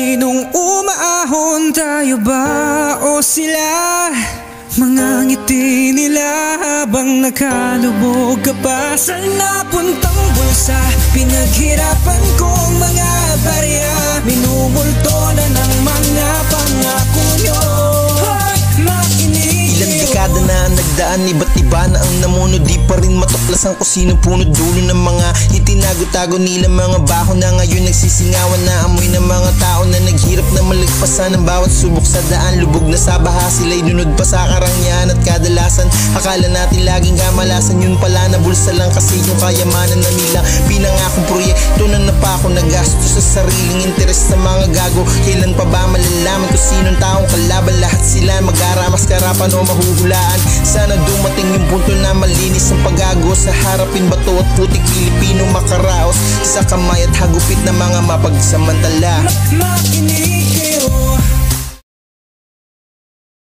Sinong umaahon, tayo ba o sila? Mga ngiti nila habang nakalubog ka pa sa napuntang bulsa. Pinaghirapan kong mga barya, minumulto na ng mga pangako nyo. Ilang dekada na ang nagdaan, iba't iba na ang namuno. Di pa rin matuklasan kung sino punot dulo ng mga itinago-tago nila mga baho na ngayon nagsisingawan na amoy ng mga tao na naghirap na malagpasan ng bawat subok sa daan. Lubog na sa baha, sila'y lunod pa sa karangyaan at kadalasan akala natin laging kamalasan, yun pala na bulsa lang kasi yung kayamanan na nilang pinangakong proyekto na napako nagastos sa sariling interes sa mga gago. Kailan pa ba malalaman kung sinong taong kalaban? Lahat sila mag-aramas, karapan o mahuhulaan. Sana dumating yung punto na malinis ang pag-ago sa harapin bato at putik Pilipino makaraos sa kamay at hagupit na mga mapagsamantala.